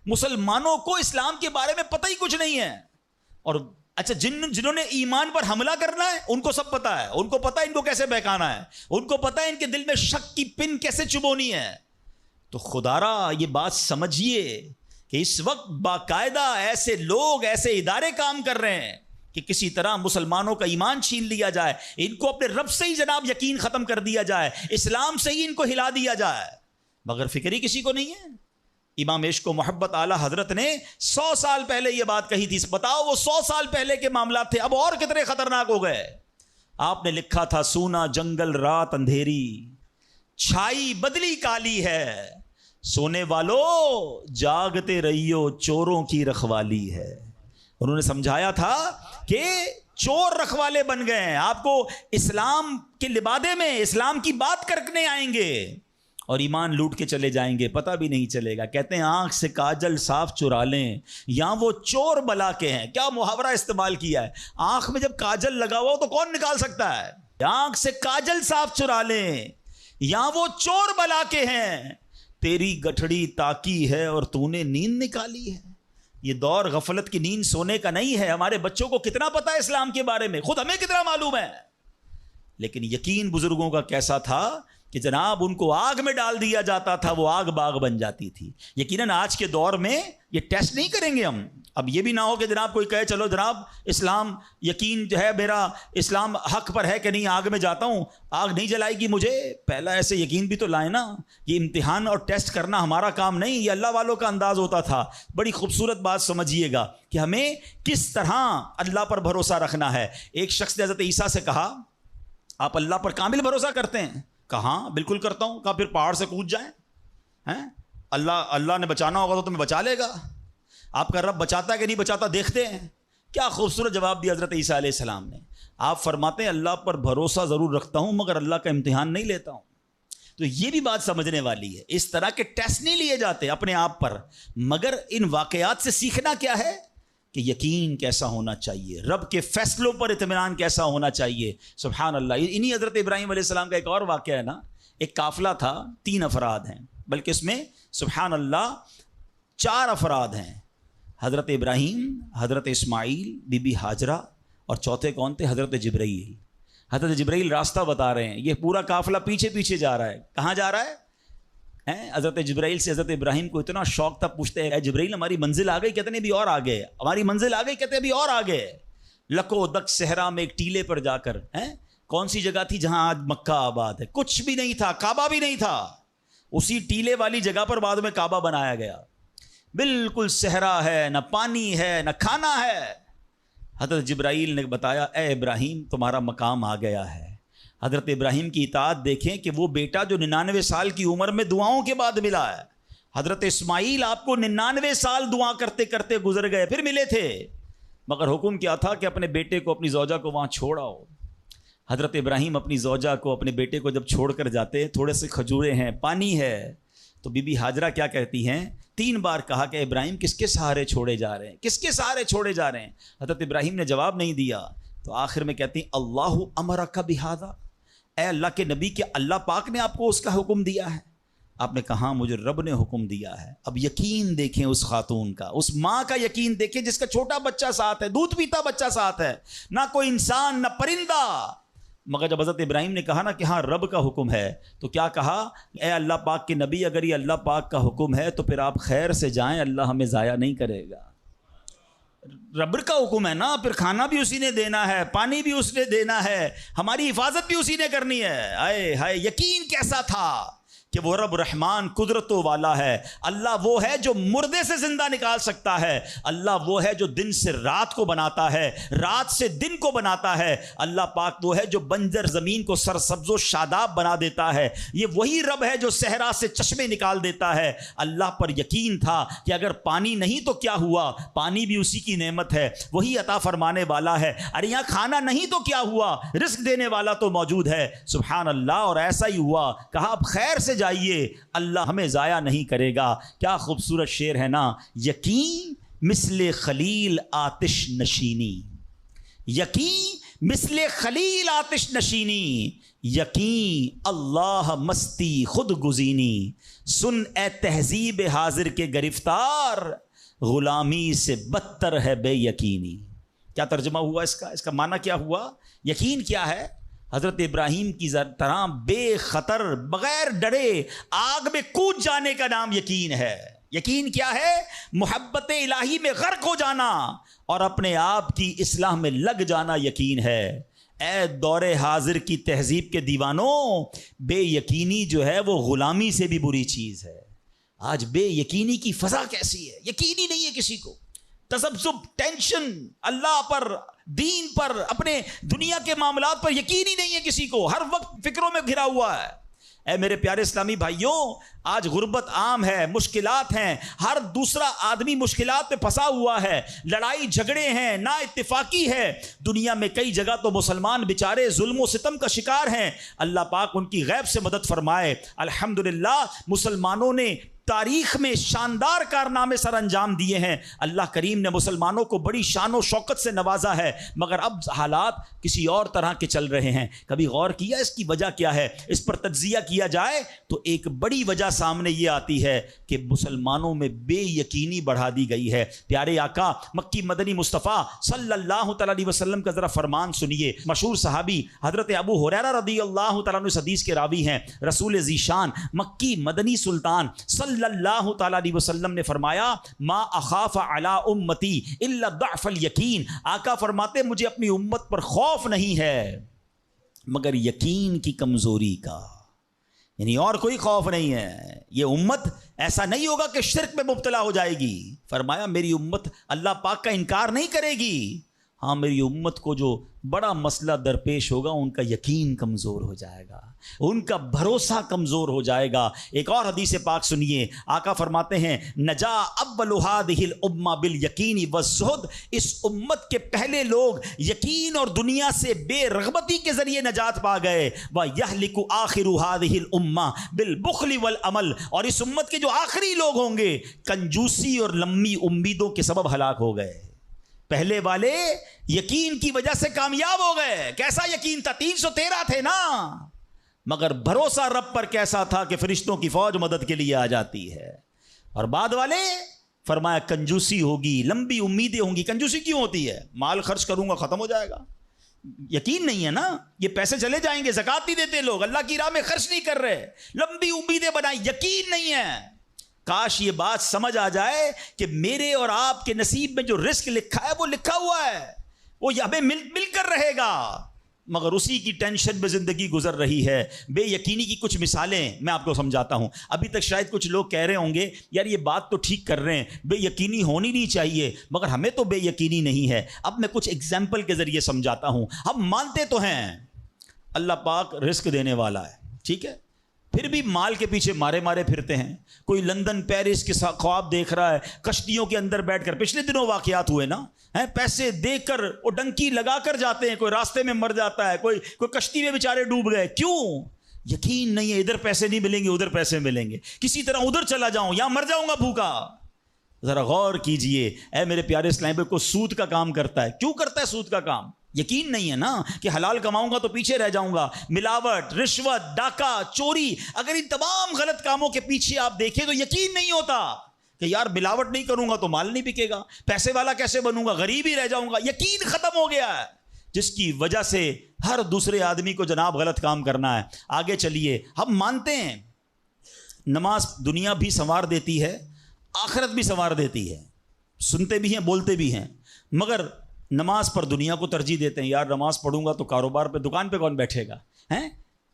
مسلمانوں کو اسلام کے بارے میں پتہ ہی کچھ نہیں ہے. اور اچھا جنہوں نے ایمان پر حملہ کرنا ہے ان کو سب پتا ہے, ان کو پتا ہے ان کو کیسے بہکانا ہے, ان کو پتا ہے ان کے دل میں شک کی پن کیسے چبونی ہے. تو خدا را یہ بات سمجھیے کہ اس وقت باقاعدہ ایسے لوگ, ایسے ادارے کام کر رہے ہیں کہ کسی طرح مسلمانوں کا ایمان چھین لیا جائے, ان کو اپنے رب سے ہی جناب یقین ختم کر دیا جائے, اسلام سے ہی ان کو ہلا دیا جائے, مگر فکر ہی کسی کو نہیں ہے. امام عشق و محبت اعلیٰ حضرت نے 100 سال پہلے یہ بات کہی تھی. بتاؤ وہ 100 سال پہلے کے معاملات تھے, اب اور کتنے خطرناک ہو گئے. آپ نے لکھا تھا سونا جنگل رات اندھیری, چھائی بدلی کالی ہے, سونے والو جاگتے رہیو چوروں کی رکھوالی ہے. انہوں نے سمجھایا تھا کہ چور رکھوالے بن گئے ہیں, آپ کو اسلام کے لبادے میں اسلام کی بات کرنے آئیں گے اور ایمان لوٹ کے چلے جائیں گے, پتہ بھی نہیں چلے گا. کہتے ہیں آنکھ سے کاجل صاف چرا لیں یا وہ چور بلا کے ہیں. کیا محاورہ استعمال کیا ہے, آنکھ میں جب کاجل لگا ہوا ہو تو کون نکال سکتا ہے. آنکھ سے کاجل صاف چرا لیں یا وہ چور بلا کے ہیں, تیری گٹھڑی تاکی ہے اور تو نے نیند نکالی ہے. یہ دور غفلت کی نیند سونے کا نہیں ہے. ہمارے بچوں کو کتنا پتا ہے اسلام کے بارے میں, خود ہمیں کتنا معلوم ہے, لیکن یقین بزرگوں کا کیسا تھا کہ جناب ان کو آگ میں ڈال دیا جاتا تھا, وہ آگ باغ بن جاتی تھی. یقیناً آج کے دور میں یہ ٹیسٹ نہیں کریں گے ہم. اب یہ بھی نہ ہو کہ جناب کوئی کہے چلو جناب اسلام یقین جو ہے میرا اسلام حق پر ہے کہ نہیں, آگ میں جاتا ہوں, آگ نہیں جلائے گی مجھے. پہلا ایسے یقین بھی تو لائے نا. یہ امتحان اور ٹیسٹ کرنا ہمارا کام نہیں, یہ اللہ والوں کا انداز ہوتا تھا. بڑی خوبصورت بات سمجھیے گا کہ ہمیں کس طرح اللہ پر بھروسہ رکھنا ہے. ایک شخص نے حضرت عیسیٰ سے کہا آپ اللہ پر کامل بھروسہ کرتے ہیں؟ کہا بالکل کرتا ہوں. کہا پھر پہاڑ سے کود جائیں, اللہ نے بچانا ہوگا تو تمہیں بچا لے گا. آپ کا رب بچاتا ہے کہ نہیں بچاتا دیکھتے ہیں. کیا خوبصورت جواب دیا حضرت عیسیٰ علیہ السلام نے. آپ فرماتے ہیں اللہ پر بھروسہ ضرور رکھتا ہوں مگر اللہ کا امتحان نہیں لیتا ہوں. تو یہ بھی بات سمجھنے والی ہے. اس طرح کے ٹیسٹ نہیں لیے جاتے اپنے آپ پر, مگر ان واقعات سے سیکھنا کیا ہے کہ یقین کیسا ہونا چاہیے, رب کے فیصلوں پر اطمینان کیسا ہونا چاہیے. سبحان اللہ. انہی حضرت ابراہیم علیہ السلام کا ایک اور واقعہ ہے نا. ایک قافلہ تھا, 3 افراد ہیں, بلکہ اس میں سبحان اللہ 4 افراد ہیں. حضرت ابراہیم, حضرت اسماعیل, بی بی ہاجرہ, اور چوتھے کون تھے؟ حضرت جبرائیل. حضرت جبرائیل راستہ بتا رہے ہیں. یہ پورا قافلہ پیچھے پیچھے جا رہا ہے. کہاں جا رہا ہے؟ حضرت جبرائیل سے حضرت ابراہیم کو اتنا شوق تھا, پوچھتے ہیں اے جبرائیل ہماری منزل آ گئی؟ کہتے ہیں بھی اور آگے. ہماری منزل آ گئی؟ کہتے ہیں بھی اور آگے. لکو دک صحرا میں ایک ٹیلے پر جا کر, کون سی جگہ تھی جہاں آج مکہ آباد ہے؟ کچھ بھی نہیں تھا, کعبہ بھی نہیں تھا. اسی ٹیلے والی جگہ پر بعد میں کعبہ بنایا گیا. بالکل صحرا ہے, نہ پانی ہے نہ کھانا ہے. حضرت جبرائیل نے بتایا اے ابراہیم تمہارا مقام آ گیا ہے. حضرت ابراہیم کی اطاعت دیکھیں کہ وہ بیٹا جو 99 سال کی عمر میں دعاؤں کے بعد ملا ہے. حضرت اسماعیل آپ کو 99 سال دعا کرتے کرتے گزر گئے, پھر ملے تھے, مگر حکم کیا تھا کہ اپنے بیٹے کو, اپنی زوجہ کو وہاں چھوڑ آؤ. حضرت ابراہیم اپنی زوجہ کو, اپنے بیٹے کو جب چھوڑ کر جاتے, تھوڑے سے کھجورے ہیں, پانی ہے, تو بی بی ہاجرہ کیا کہتی ہیں؟ 3 بار کہا کہ ابراہیم کس کے سہارے چھوڑے جا رہے ہیں, کس کے سہارے چھوڑے جا رہے ہیں؟ حضرت ابراہیم نے جواب نہیں دیا. تو آخر میں کہتی ہیں اللہ امرک بہذا, اے اللہ کے نبی کہ اللہ پاک نے آپ کو اس کا حکم دیا ہے؟ آپ نے کہا مجھے رب نے حکم دیا ہے. اب یقین دیکھیں اس خاتون کا, اس ماں کا یقین دیکھیں جس کا چھوٹا بچہ ساتھ ہے, دودھ پیتا بچہ ساتھ ہے, نہ کوئی انسان نہ پرندہ. مگر جب حضرت ابراہیم نے کہا نا کہ ہاں رب کا حکم ہے, تو کیا کہا؟ اے اللہ پاک کے نبی اگر یہ اللہ پاک کا حکم ہے تو پھر آپ خیر سے جائیں, اللہ ہمیں ضائع نہیں کرے گا. رب کا حکم ہے نا, پھر کھانا بھی اسی نے دینا ہے, پانی بھی اس نے دینا ہے, ہماری حفاظت بھی اسی نے کرنی ہے. آئے ہائے یقین کیسا تھا کہ وہ رب رحمان قدرتوں والا ہے. اللہ وہ ہے جو مردے سے زندہ نکال سکتا ہے. اللہ وہ ہے جو دن سے رات کو بناتا ہے, رات سے دن کو بناتا ہے. اللہ پاک وہ ہے جو بنجر زمین کو سرسبز و شاداب بنا دیتا ہے. یہ وہی رب ہے جو صحرا سے چشمے نکال دیتا ہے. اللہ پر یقین تھا کہ اگر پانی نہیں تو کیا ہوا, پانی بھی اسی کی نعمت ہے, وہی عطا فرمانے والا ہے. ارے یہاں کھانا نہیں تو کیا ہوا, رزق دینے والا تو موجود ہے. سبحان اللہ. اور ایسا ہی ہوا. کہا اب خیر سے جائیے, اللہ ہمیں ضائع نہیں کرے گا. کیا خوبصورت شعر ہے نا. یقین مثل خلیل آتش نشینی, یقین مثل خلیل آتش نشینی، یقین اللہ مستی خود گزینی، سن اے تہذیب حاضر کے گرفتار، غلامی سے بدتر ہے بے یقینی۔ کیا ترجمہ ہوا اس کا معنی کیا ہوا؟ یقین کیا ہے؟ حضرت ابراہیم کی طرح بے خطر بغیر ڈرے آگ میں کود جانے کا نام یقین ہے۔ یقین کیا ہے؟ محبت الہی میں غرق ہو جانا اور اپنے آپ کی اصلاح میں لگ جانا یقین ہے۔ اے دور حاضر کی تہذیب کے دیوانوں، بے یقینی جو ہے وہ غلامی سے بھی بری چیز ہے۔ آج بے یقینی کی فضا کیسی ہے؟ یقین ہی نہیں ہے کسی کو، تذبذب، ٹینشن، اللہ پر، دین پر، اپنے دنیا کے معاملات پر یقین ہی نہیں ہے کسی کو، ہر وقت فکروں میں گھرا ہوا ہے۔ اے میرے پیارے اسلامی بھائیوں، آج غربت عام ہے، مشکلات ہیں، ہر دوسرا آدمی مشکلات میں پھنسا ہوا ہے، لڑائی جھگڑے ہیں، نا اتفاقی ہے، دنیا میں کئی جگہ تو مسلمان بیچارے ظلم و ستم کا شکار ہیں۔ اللہ پاک ان کی غیب سے مدد فرمائے۔ الحمدللہ مسلمانوں نے تاریخ میں شاندار کارنامے سر انجام دیے ہیں، اللہ کریم نے مسلمانوں کو بڑی شان و شوکت سے نوازا ہے، مگر اب حالات کسی اور طرح کے چل رہے ہیں۔ کبھی غور کیا اس کی وجہ کیا ہے؟ اس پر تجزیہ کیا جائے تو ایک بڑی وجہ سامنے یہ آتی ہے کہ مسلمانوں میں بے یقینی بڑھا دی گئی ہے۔ پیارے آقا مکی مدنی مصطفیٰ صلی اللہ تعالیٰ علیہ وسلم کا ذرا فرمان سنیے۔ مشہور صحابی حضرت ابو ہریرہ رضی اللہ تعالیٰ عنہ اس حدیث کے راوی ہیں، رسول ذیشان مکی مدنی سلطان صلی اللہ تعالیٰ علیہ وسلم نے فرمایا، ما اخاف علی امتی الا ضعف الیقین۔ آقا فرماتے مجھے اپنی امت پر خوف نہیں ہے مگر یقین کی کمزوری کا، یعنی اور کوئی خوف نہیں ہے۔ یہ امت ایسا نہیں ہوگا کہ شرک میں مبتلا ہو جائے گی، فرمایا میری امت اللہ پاک کا انکار نہیں کرے گی، ہاں میری امت کو جو بڑا مسئلہ درپیش ہوگا ان کا یقین کمزور ہو جائے گا، ان کا بھروسہ کمزور ہو جائے گا۔ ایک اور حدیث پاک سنیے، آقا فرماتے ہیں، نجا اول هذه الامه بالیقین والزہد، اس امت کے پہلے لوگ یقین اور دنیا سے بے رغبتی کے ذریعے نجات پا گئے، ویہلک آخر هذه الامه بالبخل والعمل، اور اس امت کے جو آخری لوگ ہوں گے کنجوسی اور لمبی امیدوں کے سبب ہلاک ہو گئے۔ پہلے والے یقین کی وجہ سے کامیاب ہو گئے۔ کیسا یقین تھا؟ 313 تھے نا، مگر بھروسہ رب پر کیسا تھا کہ فرشتوں کی فوج مدد کے لیے آ جاتی ہے۔ اور بعد والے فرمایا کنجوسی ہوگی، لمبی امیدیں ہوں گی۔ کنجوسی کیوں ہوتی ہے؟ مال خرچ کروں گا ختم ہو جائے گا، یقین نہیں ہے نا، یہ پیسے چلے جائیں گے، زکوٰۃ نہیں دیتے لوگ، اللہ کی راہ میں خرچ نہیں کر رہے، لمبی امیدیں بنائی، یقین نہیں ہے۔ کاش یہ بات سمجھ آ جائے کہ میرے اور آپ کے نصیب میں جو رزق لکھا ہے وہ لکھا ہوا ہے، وہ ہمیں مل کر رہے گا، مگر اسی کی ٹینشن میں زندگی گزر رہی ہے۔ بے یقینی کی کچھ مثالیں میں آپ کو سمجھاتا ہوں۔ ابھی تک شاید کچھ لوگ کہہ رہے ہوں گے یار یہ بات تو ٹھیک کر رہے ہیں، بے یقینی ہونی نہیں چاہیے، مگر ہمیں تو بے یقینی نہیں ہے۔ اب میں کچھ ایگزامپل کے ذریعے سمجھاتا ہوں۔ ہم مانتے تو ہیں اللہ پاک رزق دینے والا ہے، ٹھیک ہے، پھر بھی مال کے پیچھے مارے پھرتے ہیں۔ کوئی لندن پیرس کے خواب دیکھ رہا ہے، کشتیوں کے اندر بیٹھ کر، پچھلے دنوں واقعات ہوئے نا، پیسے دے کر وہ ڈنکی لگا کر جاتے ہیں، کوئی راستے میں مر جاتا ہے، کوئی کشتی میں بیچارے ڈوب گئے۔ کیوں؟ یقین نہیں ہے، ادھر پیسے نہیں ملیں گے ادھر پیسے ملیں گے، کسی طرح ادھر چلا جاؤں یا مر جاؤں گا بھوکا۔ ذرا غور کیجئے اے میرے پیارے اسلام بھائی، کو سود کا کام کرتا ہے، کیوں کرتا ہے سود کا کام؟ یقین نہیں ہے نا کہ حلال کماؤں گا تو پیچھے رہ جاؤں گا۔ ملاوٹ، رشوت، ڈاکہ، چوری، اگر ان تمام غلط کاموں کے پیچھے آپ دیکھیں تو یقین نہیں ہوتا کہ یار ملاوٹ نہیں کروں گا تو مال نہیں بکے گا، پیسے والا کیسے بنوں گا، غریب ہی رہ جاؤں گا۔ یقین ختم ہو گیا ہے، جس کی وجہ سے ہر دوسرے آدمی کو جناب غلط کام کرنا ہے۔ آگے چلیے، ہم مانتے ہیں نماز دنیا بھی سنوار دیتی ہے، آخرت بھی سنوار دیتی ہے، سنتے بھی ہیں بولتے بھی ہیں، مگر نماز پر دنیا کو ترجیح دیتے ہیں۔ یار نماز پڑھوں گا تو کاروبار پہ، دکان پہ کون بیٹھے گا؟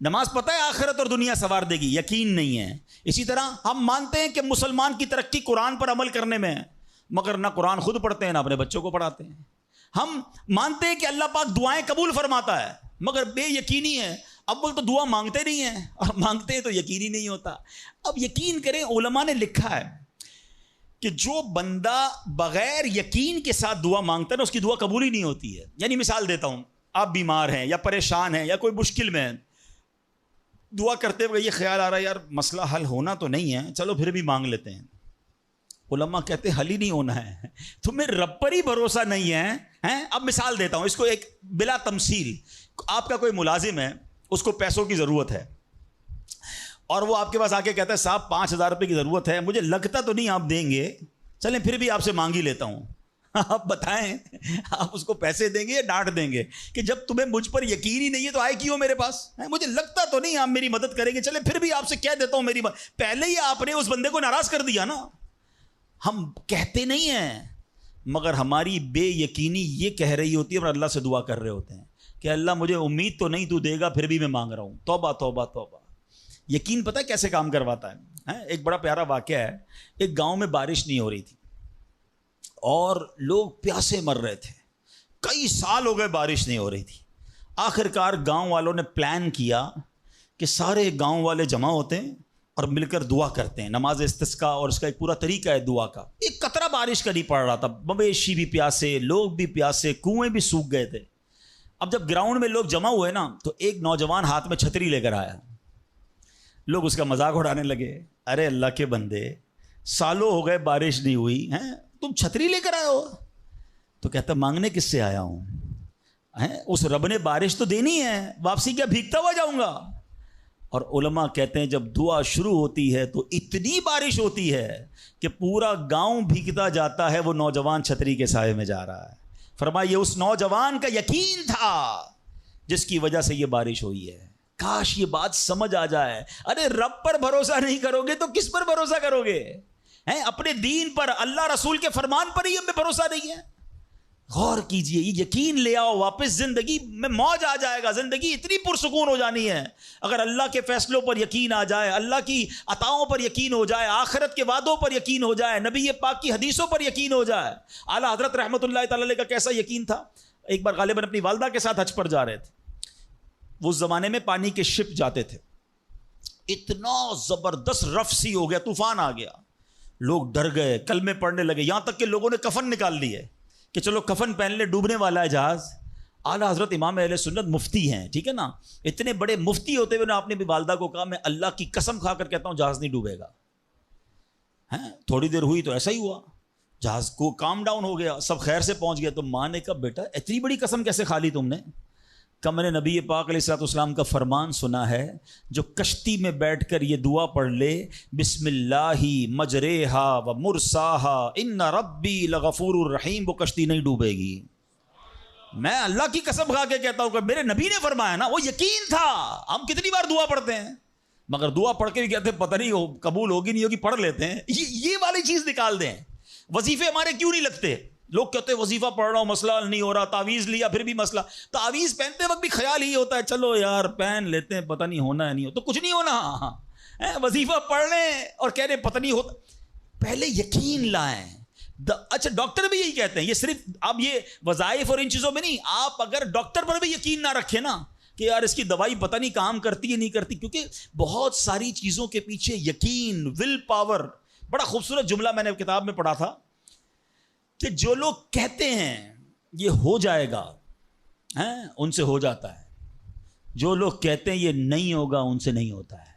نماز پتہ ہے آخرت اور دنیا سنوار دے گی، یقین نہیں ہے۔ اسی طرح ہم مانتے ہیں کہ مسلمان کی ترقی قرآن پر عمل کرنے میں ہے، مگر نہ قرآن خود پڑھتے ہیں نہ اپنے بچوں کو پڑھاتے ہیں۔ ہم مانتے ہیں کہ اللہ پاک دعائیں قبول فرماتا ہے، مگر بے یقینی ہے، اول تو دعا مانگتے نہیں ہیں، اور مانگتے ہیں تو یقینی نہیں ہوتا۔ اب یقین کریں، علماء نے لکھا ہے کہ جو بندہ بغیر یقین کے ساتھ دعا مانگتا ہے نا، اس کی دعا قبول ہی نہیں ہوتی ہے۔ یعنی مثال دیتا ہوں، آپ بیمار ہیں یا پریشان ہیں یا کوئی مشکل میں ہیں، دعا کرتے ہوئے یہ خیال آ رہا ہے یار مسئلہ حل ہونا تو نہیں ہے، چلو پھر بھی مانگ لیتے ہیں، علماء کہتے ہیں حل ہی نہیں ہونا ہے، تمہیں رب پر ہی بھروسہ نہیں ہے. اب مثال دیتا ہوں اس کو ایک بلا تمثیل. آپ کا کوئی ملازم ہے، اس کو پیسوں کی ضرورت ہے، اور وہ آپ کے پاس آ کے کہتا ہے صاحب 5,000 روپے کی ضرورت ہے، مجھے لگتا تو نہیں آپ دیں گے، چلیں پھر بھی آپ سے مانگ ہی لیتا ہوں. آپ بتائیں آپ اس کو پیسے دیں گے یا ڈانٹ دیں گے کہ جب تمہیں مجھ پر یقین ہی نہیں ہے تو آئے کیوں میرے پاس؟ مجھے لگتا تو نہیں آپ میری مدد کریں گے، چلیں پھر بھی آپ سے کہہ دیتا ہوں میری مدد. پہلے ہی آپ نے اس بندے کو ناراض کر دیا نا. ہم کہتے نہیں ہیں مگر ہماری بے یقینی یہ کہہ رہی ہوتی ہے اور اللہ سے دعا کر رہے ہوتے ہیں کہ اللہ مجھے امید تو نہیں تو دے گا، پھر بھی میں مانگ رہا ہوں. توبہ توبہ توبہ. یقین پتہ ہے کیسے کام کرواتا ہے؟ ایک بڑا پیارا واقعہ ہے. ایک گاؤں میں بارش نہیں ہو رہی تھی اور لوگ پیاسے مر رہے تھے، کئی سال ہو گئے بارش نہیں ہو رہی تھی. آخر کار گاؤں والوں نے پلان کیا کہ سارے گاؤں والے جمع ہوتے ہیں اور مل کر دعا کرتے ہیں، نماز استسقاء، اور اس کا ایک پورا طریقہ ہے دعا کا. ایک قطرہ بارش کا نہیں پڑ رہا تھا، مویشی بھی پیاسے، لوگ بھی پیاسے، کنویں بھی سوکھ گئے تھے. اب جب گراؤنڈ میں لوگ جمع ہوئے نا تو ایک نوجوان ہاتھ میں چھتری لے کر آیا. لوگ اس کا مذاق اڑانے لگے، ارے اللہ کے بندے سالوں ہو گئے بارش نہیں ہوئی ہیں، تم چھتری لے کر آئے ہو؟ تو کہتا مانگنے کس سے آیا ہوں؟ اس رب نے بارش تو دینی ہے، واپسی کیا بھیگتا ہوا جاؤں گا؟ اور علماء کہتے ہیں جب دعا شروع ہوتی ہے تو اتنی بارش ہوتی ہے کہ پورا گاؤں بھیگتا جاتا ہے، وہ نوجوان چھتری کے سائے میں جا رہا ہے. فرمایا یہ اس نوجوان کا یقین تھا جس کی وجہ سے یہ بارش ہوئی ہے. کاش یہ بات سمجھ آ جائے. ارے رب پر بھروسہ نہیں کرو گے تو کس پر بھروسہ کرو گے؟ اپنے دین پر، اللہ رسول کے فرمان پر ہی ہمیں بھروسہ نہیں ہے. غور کیجئے، یہ یقین لے آؤ واپس، زندگی میں موج آ جائے گا. زندگی اتنی پرسکون ہو جانی ہے اگر اللہ کے فیصلوں پر یقین آ جائے، اللہ کی عطاؤں پر یقین ہو جائے، آخرت کے وعدوں پر یقین ہو جائے، نبی پاک کی حدیثوں پر یقین ہو جائے. اعلیٰ حضرت رحمۃ اللہ تعالی علیہ کا کیسا یقین تھا. ایک بار غالباً اپنی والدہ کے ساتھ حج پر جا رہے تھے. وہ زمانے میں پانی کے شپ جاتے تھے. اتنا زبردست رف سی ہو گیا، طوفان آ گیا، لوگ ڈر گئے، کلمے پڑھنے لگے، یہاں تک کہ لوگوں نے کفن نکال لیے کہ چلو کفن پہن لے، ڈوبنے والا ہے جہاز. اعلیٰ حضرت امام اہل سنت مفتی ہیں، ٹھیک ہے نا، اتنے بڑے مفتی ہوتے ہوئے آپ نے بھی والدہ کو کہا میں اللہ کی قسم کھا کر کہتا ہوں جہاز نہیں ڈوبے گا. تھوڑی دیر ہوئی تو ایسا ہی ہوا، جہاز کو کام ڈاؤن ہو گیا، سب خیر سے پہنچ گیا. تو ماں نے کہا بیٹا اتنی بڑی قسم کیسے کھا لی تم نے؟ کہ میں نے نبی پاک علیہ الصلوۃ والسلام کا فرمان سنا ہے جو کشتی میں بیٹھ کر یہ دعا پڑھ لے بسم اللہ مجریہا و مرساہا ان ربی لغفور الرحیم، وہ کشتی نہیں ڈوبے گی. میں اللہ کی قسم کھا کے کہتا ہوں کہ میرے نبی نے فرمایا نا، وہ یقین تھا. ہم کتنی بار دعا پڑھتے ہیں مگر دعا پڑھ کے بھی کہتے ہیں پتہ نہیں قبول ہوگی نہیں ہوگی، پڑھ لیتے ہیں. یہ والی چیز نکال دیں. وظیفے ہمارے کیوں نہیں لگتے؟ لوگ کہتے ہیں وظیفہ پڑھ رہا ہوں مسئلہ نہیں ہو رہا، تعویذ لیا پھر بھی مسئلہ. تعویذ پہنتے وقت بھی خیال ہی ہوتا ہے چلو یار پہن لیتے ہیں، پتہ نہیں ہونا ہے نہیں ہو تو کچھ نہیں ہونا. وظیفہ پڑھ لیں اور کہہ رہے پتہ نہیں ہوتا. پہلے یقین لائیں. اچھا ڈاکٹر بھی یہی کہتے ہیں، یہ صرف اب یہ وظائف اور ان چیزوں میں نہیں، آپ اگر ڈاکٹر پر بھی یقین نہ رکھیں نا کہ یار اس کی دوائی پتہ نہیں کام کرتی ہے نہیں کرتی، کیونکہ بہت ساری چیزوں کے پیچھے یقین، ول پاور. بڑا خوبصورت جملہ میں نے کتاب میں پڑھا تھا کہ جو لوگ کہتے ہیں یہ ہو جائے گا ان سے ہو جاتا ہے، جو لوگ کہتے ہیں یہ نہیں ہوگا ان سے نہیں ہوتا ہے.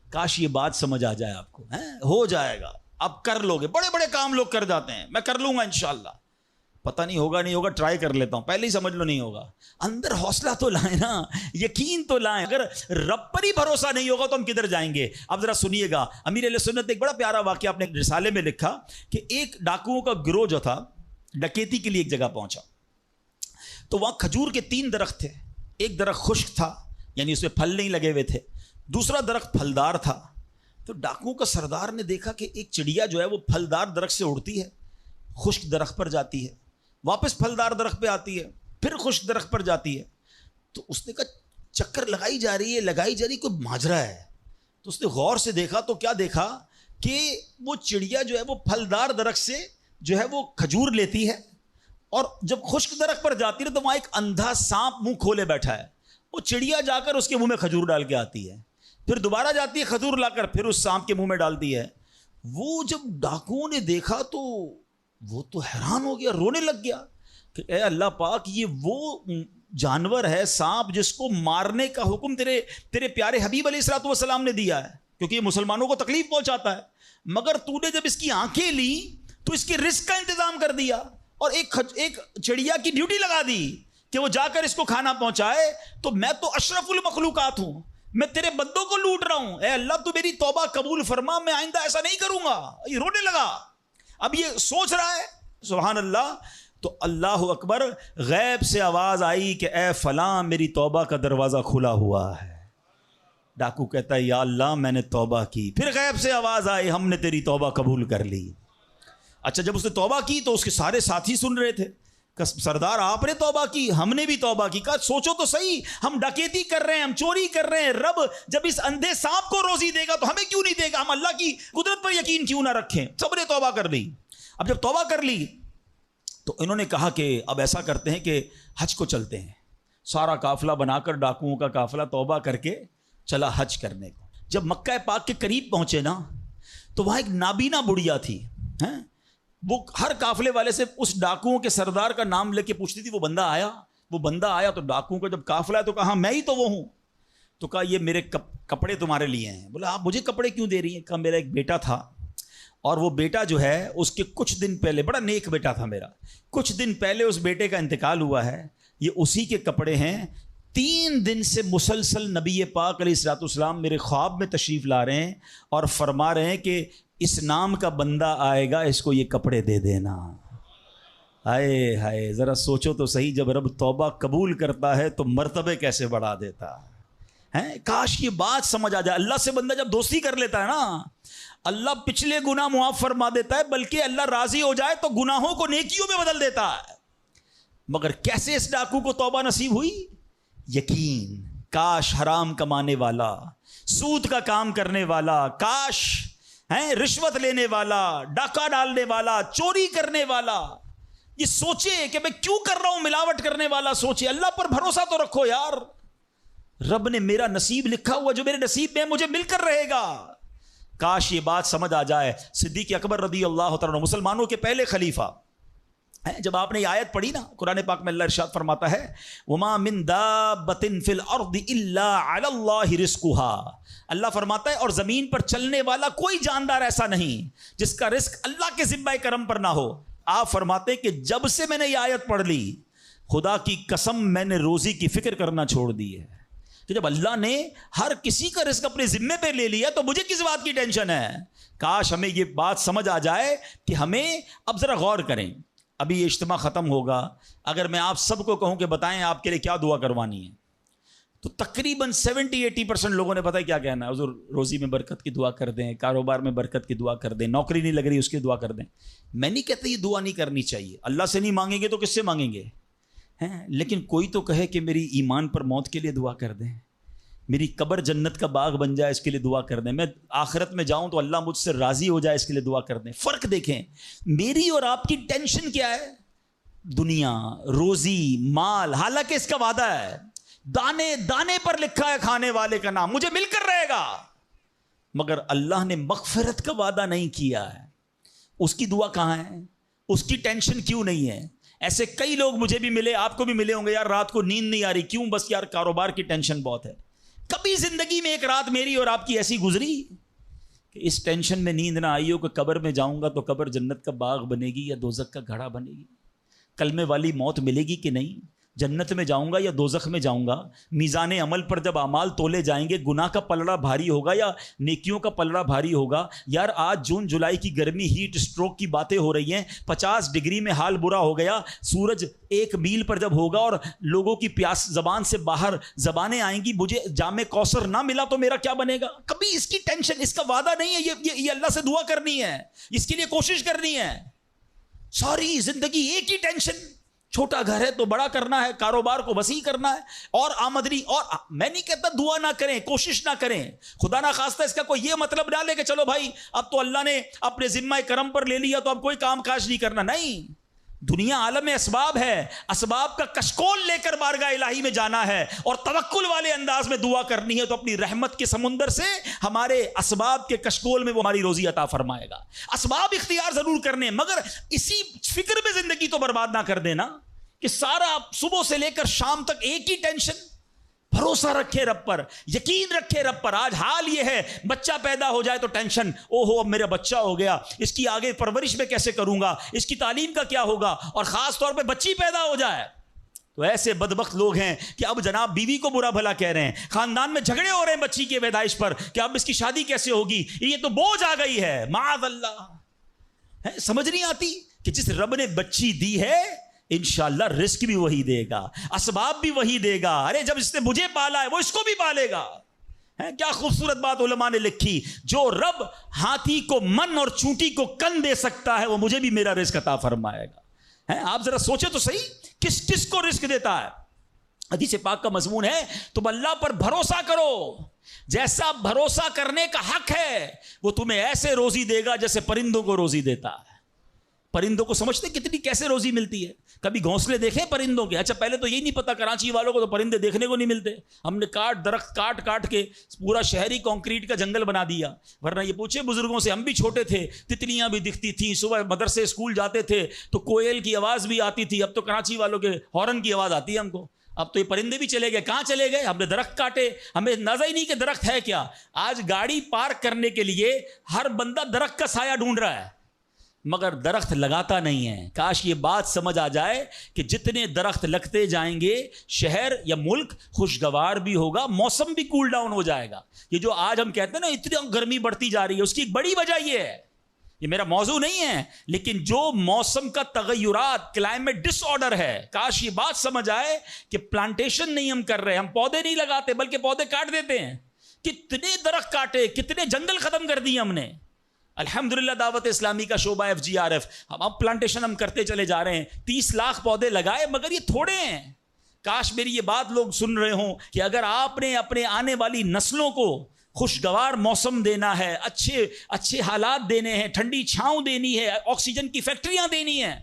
کاش یہ بات سمجھ آ جائے آپ کو. ہو جائے گا، اب کر لو گے. بڑے بڑے کام لوگ کر جاتے ہیں، میں کر لوں گا انشاءاللہ، پتہ نہیں ہوگا نہیں ہوگا، ٹرائی کر لیتا ہوں، پہلے ہی سمجھ لو نہیں ہوگا. اندر حوصلہ تو لائیں نا، یقین تو لائیں. اگر رب پر ہی بھروسہ نہیں ہوگا تو ہم کدھر جائیں گے؟ اب ذرا سنیے گا، امیر اہل سنت نے ایک بڑا پیارا واقعہ اپنے رسالے میں لکھا کہ ایک ڈاکوؤں کا گروہ جو تھا ڈکیتی کے لیے ایک جگہ پہنچا تو وہاں کھجور کے 3 درخت تھے. ایک درخت خشک تھا یعنی اس میں پھل نہیں لگے ہوئے تھے، دوسرا درخت پھلدار تھا. تو ڈاکوؤں کا سردار نے دیکھا کہ ایک چڑیا جو ہے وہ پھلدار درخت سے اڑتی ہے، خشک درخت پر جاتی ہے، واپس پھلدار درخت پہ آتی ہے، پھر خشک درخت پر جاتی ہے. تو اس نے کہا چکر لگائی جا رہی ہے، کوئی ماجرا ہے. تو اس نے غور سے دیکھا تو کیا دیکھا کہ وہ چڑیا جو ہے وہ پھلدار درخت سے جو ہے وہ کھجور لیتی ہے، اور جب خشک درخت پر جاتی ہے تو وہاں ایک اندھا سانپ منہ کھولے بیٹھا ہے. وہ چڑیا جا کر اس کے منہ میں کھجور ڈال کے آتی ہے، پھر دوبارہ جاتی ہے کھجور لا کر پھر اس سانپ کے منہ میں ڈالتی ہے. وہ جب ڈاکوؤں نے دیکھا تو وہ تو حیران ہو گیا، رونے لگ گیا کہ اے اللہ پاک، یہ وہ جانور ہے سانپ جس کو مارنے کا حکم تیرے پیارے حبیب علیہ الصلوۃ والسلام نے دیا ہے. کیونکہ یہ مسلمانوں کو تکلیف پہنچاتا ہے. مگر تو نے جب اس کی آنکھیں لی تو اس کے رزق کا انتظام کر دیا اور ایک چڑیا کی ڈیوٹی لگا دی کہ وہ جا کر اس کو کھانا پہنچائے. تو میں تو اشرف المخلوقات ہوں, میں تیرے بندوں کو لوٹ رہا ہوں, اے اللہ تو میری توبہ قبول فرما, میں آئندہ ایسا نہیں کروں گا. یہ رونے لگا. اب یہ سوچ رہا ہے, سبحان اللہ. تو اللہ اکبر, غیب سے آواز آئی کہ اے فلاں میری توبہ کا دروازہ کھلا ہوا ہے. ڈاکو کہتا ہے یا اللہ میں نے توبہ کی. پھر غیب سے آواز آئی ہم نے تیری توبہ قبول کر لی. اچھا جب اس نے توبہ کی تو اس کے سارے ساتھی سن رہے تھے, سردار آپ نے توبہ کی, ہم نے بھی توبہ کی. کہا سوچو تو صحیح, ہم ڈکیتی کر رہے ہیں, ہم چوری کر رہے ہیں, رب جب اس اندھے سانپ کو روزی دے گا تو ہمیں کیوں نہیں دے گا؟ ہم اللہ کی قدرت پر یقین کیوں نہ رکھیں؟ سب نے توبہ کر لی. اب جب توبہ کر لی تو انہوں نے کہا کہ اب ایسا کرتے ہیں کہ حج کو چلتے ہیں. سارا قافلہ بنا کر, ڈاکوؤں کا قافلہ توبہ کر کے چلا حج کرنے کو. جب مکہ پاک کے قریب پہنچے نا تو وہاں ایک نابینا بڑھیا تھی. وہ ہر قافلے والے سے اس ڈاکوؤں کے سردار کا نام لے کے پوچھتی تھی وہ بندہ آیا تو ڈاکوؤں کا جب قافلہ ہے تو کہا میں ہی تو وہ ہوں. تو کہا یہ میرے کپڑے تمہارے لیے ہیں. بولا آپ مجھے کپڑے کیوں دے رہی ہیں؟ کہا میرا ایک بیٹا تھا اور وہ بیٹا جو ہے اس کے کچھ دن پہلے, بڑا نیک بیٹا تھا میرا, کچھ دن پہلے اس بیٹے کا انتقال ہوا ہے, یہ اسی کے کپڑے ہیں. 3 دن سے مسلسل نبی پاک علیہ الصلوۃ والسلام میرے خواب میں تشریف لا رہے ہیں اور فرما رہے ہیں کہ اس نام کا بندہ آئے گا, اس کو یہ کپڑے دے دینا. ہائے ہائے, ذرا سوچو تو صحیح, جب رب توبہ قبول کرتا ہے تو مرتبے کیسے بڑھا دیتا ہے. کاش یہ بات سمجھ آ جائے. اللہ سے بندہ جب دوستی کر لیتا ہے نا, اللہ پچھلے گناہ معاف فرما دیتا ہے, بلکہ اللہ راضی ہو جائے تو گناہوں کو نیکیوں میں بدل دیتا ہے. مگر کیسے اس ڈاکو کو توبہ نصیب ہوئی؟ یقین. کاش حرام کمانے والا, سود کا کام کرنے والا, کاش رشوت لینے والا, ڈاکہ ڈالنے والا, چوری کرنے والا یہ سوچے کہ میں کیوں کر رہا ہوں, ملاوٹ کرنے والا سوچے. اللہ پر بھروسہ تو رکھو یار, رب نے میرا نصیب لکھا ہوا, جو میرے نصیب میں مجھے مل کر رہے گا. کاش یہ بات سمجھ آ جائے. صدیق اکبر رضی اللہ تعالیٰ مسلمانوں کے پہلے خلیفہ, جب آپ نے یہ آیت پڑھی نا قرآن پاک میں, اللہ ارشاد فرماتا ہے وما من دابۃ فی الارض الا علی اللہ رزقها. اللہ فرماتا ہے اور زمین پر چلنے والا کوئی جاندار ایسا نہیں جس کا رزق اللہ کے ذمہ کرم پر نہ ہو. آپ فرماتے ہیں کہ جب سے میں نے یہ آیت پڑھ لی, خدا کی قسم میں نے روزی کی فکر کرنا چھوڑ دی ہے. کہ جب اللہ نے ہر کسی کا رزق اپنے ذمے پہ لے لیا تو مجھے کس بات کی ٹینشن ہے. کاش ہمیں یہ بات سمجھ آ جائے کہ ہمیں اب ذرا غور کریں. ابھی یہ اجتماع ختم ہوگا, اگر میں آپ سب کو کہوں کہ بتائیں آپ کے لیے کیا دعا کروانی ہے, تو تقریباً 70-80% لوگوں نے پتہ کیا کہنا ہے, حضور روزی میں برکت کی دعا کر دیں, کاروبار میں برکت کی دعا کر دیں, نوکری نہیں لگ رہی اس کی دعا کر دیں. میں نہیں کہتا یہ دعا نہیں کرنی چاہیے, اللہ سے نہیں مانگیں گے تو کس سے مانگیں گے؟ لیکن کوئی تو کہے کہ میری ایمان پر موت کے لیے دعا کر دیں, میری قبر جنت کا باغ بن جائے اس کے لیے دعا کر دیں, میں آخرت میں جاؤں تو اللہ مجھ سے راضی ہو جائے اس کے لیے دعا کر دیں. فرق دیکھیں, میری اور آپ کی ٹینشن کیا ہے؟ دنیا, روزی, مال. حالانکہ اس کا وعدہ ہے, دانے دانے پر لکھا ہے کھانے والے کا نام, مجھے مل کر رہے گا. مگر اللہ نے مغفرت کا وعدہ نہیں کیا ہے. اس کی دعا کہاں ہے؟ اس کی ٹینشن کیوں نہیں ہے؟ ایسے کئی لوگ مجھے بھی ملے, آپ کو بھی ملے ہوں گے, یار رات کو نیند نہیں آ رہی, کیوں؟ بس یار کاروبار کی ٹینشن بہت ہے. کبھی زندگی میں ایک رات میری اور آپ کی ایسی گزری کہ اس ٹینشن میں نیند نہ آئی ہو کہ قبر میں جاؤں گا تو قبر جنت کا باغ بنے گی یا دوزخ کا گھڑا بنے گی؟ کلمے والی موت ملے گی کہ نہیں؟ جنت میں جاؤں گا یا دوزخ میں جاؤں گا؟ میزان عمل پر جب اعمال تولے جائیں گے, گناہ کا پلڑا بھاری ہوگا یا نیکیوں کا پلڑا بھاری ہوگا؟ یار آج جون جولائی کی گرمی, ہیٹ اسٹروک کی باتیں ہو رہی ہیں, 50 ڈگری میں حال برا ہو گیا. سورج 1 میل پر جب ہوگا اور لوگوں کی پیاس زبان سے باہر زبانیں آئیں گی, مجھے جام کوثر نہ ملا تو میرا کیا بنے گا؟ کبھی اس کی ٹینشن, اس کا وعدہ نہیں ہے. یہ اللہ سے دعا کرنی ہے, اس کے لیے کوشش کرنی ہے. ساری زندگی ایک ہی ٹینشن, چھوٹا گھر ہے تو بڑا کرنا ہے, کاروبار کو وسیع کرنا ہے, اور آمدنی. اور میں نہیں کہتا دعا نہ کریں, کوشش نہ کریں, خدا نہ خواستہ اس کا کوئی یہ مطلب ڈالے کہ چلو بھائی اب تو اللہ نے اپنے ذمہ کرم پر لے لیا تو اب کوئی کام کاج نہیں کرنا. نہیں, دنیا عالم اسباب ہے, اسباب کا کشکول لے کر بارگاہ الہی میں جانا ہے اور توکل والے انداز میں دعا کرنی ہے, تو اپنی رحمت کے سمندر سے ہمارے اسباب کے کشکول میں وہ ہماری روزی عطا فرمائے گا. اسباب اختیار ضرور کرنے, مگر اسی فکر میں زندگی تو برباد نہ کر دینا کہ سارا صبح سے لے کر شام تک ایک ہی ٹینشن. بھروسہ رکھے رب پر، یقین رکھے رب پر. آج حال یہ ہے بچہ پیدا ہو جائے تو ٹینشن، او ہو اب میرا بچہ ہو گیا، اس کی آگے پرورش میں کیسے کروں گا، اس کی تعلیم کا کیا ہوگا، اور خاص طور پہ بچی پیدا ہو جائے تو ایسے بدبخت لوگ ہیں کہ اب جناب بیوی کو برا بھلا کہہ رہے ہیں، خاندان میں جھگڑے ہو رہے ہیں بچی کی پیدائش پر کہ اب اس کی شادی کیسے ہوگی، یہ تو بوجھ آ گئی ہے. معاذ اللہ. سمجھ نہیں آتی کہ جس رب نے بچی دی ہے انشاءاللہ رزق بھی وہی دے گا، اسباب بھی وہی دے گا. ارے جب اس نے مجھے پالا ہے وہ اس کو بھی پالے گا. کیا خوبصورت بات علماء نے لکھی، جو رب ہاتھی کو من اور چونٹی کو کن دے سکتا ہے وہ مجھے بھی میرا رزق عطا فرمائے گا. آپ ذرا سوچیں تو صحیح، کس کس کو رزق دیتا ہے. حدیث پاک کا مضمون ہے تم اللہ پر بھروسہ کرو، جیسا بھروسہ کرنے کا حق ہے وہ تمہیں ایسے روزی دے گا جیسے پرندوں کو روزی دیتا ہے. پرندوں کو سمجھتے کتنی کیسے روزی ملتی ہے؟ کبھی گھونسلے دیکھیں پرندوں کے؟ اچھا پہلے تو یہی نہیں پتا، کراچی والوں کو تو پرندے دیکھنے کو نہیں ملتے. ہم نے درخت کاٹ کے پورا شہری کنکریٹ کا جنگل بنا دیا. ورنہ یہ پوچھے بزرگوں سے، ہم بھی چھوٹے تھے تتلیاں بھی دکھتی تھیں، صبح مدرسے اسکول جاتے تھے تو کوئل کی آواز بھی آتی تھی. اب تو کراچی والوں کے ہارن کی آواز آتی ہے ہم کو. اب تو یہ پرندے بھی چلے گئے. کہاں چلے گئے؟ ہم نے درخت کاٹے، ہمیں اندازہ ہی نہیں کہ درخت ہے کیا. آج گاڑی پارک کرنے کے لیے ہر بندہ درخت کا سایہ ڈھونڈ رہا ہے مگر درخت لگاتا نہیں ہے. کاش یہ بات سمجھ آ جائے کہ جتنے درخت لگتے جائیں گے شہر یا ملک خوشگوار بھی ہوگا، موسم بھی کول ڈاؤن ہو جائے گا. یہ جو آج ہم کہتے ہیں نا اتنی گرمی بڑھتی جا رہی ہے، اس کی ایک بڑی وجہ یہ ہے، یہ میرا موضوع نہیں ہے لیکن جو موسم کا تغیرات، کلائمیٹ ڈس آرڈر ہے. کاش یہ بات سمجھ آئے کہ پلانٹیشن نہیں ہم کر رہے، ہم پودے نہیں لگاتے بلکہ پودے کاٹ دیتے ہیں. کتنے درخت کاٹے، کتنے جنگل ختم کر دیے ہم نے. الحمدللہ دعوت اسلامی کا شعبہ FGRF، اب پلانٹیشن ہم کرتے چلے جا رہے ہیں. 30 لاکھ پودے لگائے مگر یہ تھوڑے ہیں. کاش میری یہ بات لوگ سن رہے ہوں کہ اگر آپ نے اپنے آنے والی نسلوں کو خوشگوار موسم دینا ہے، اچھے حالات دینے ہیں، ٹھنڈی چھاؤں دینی ہے، آکسیجن کی فیکٹریاں دینی ہیں،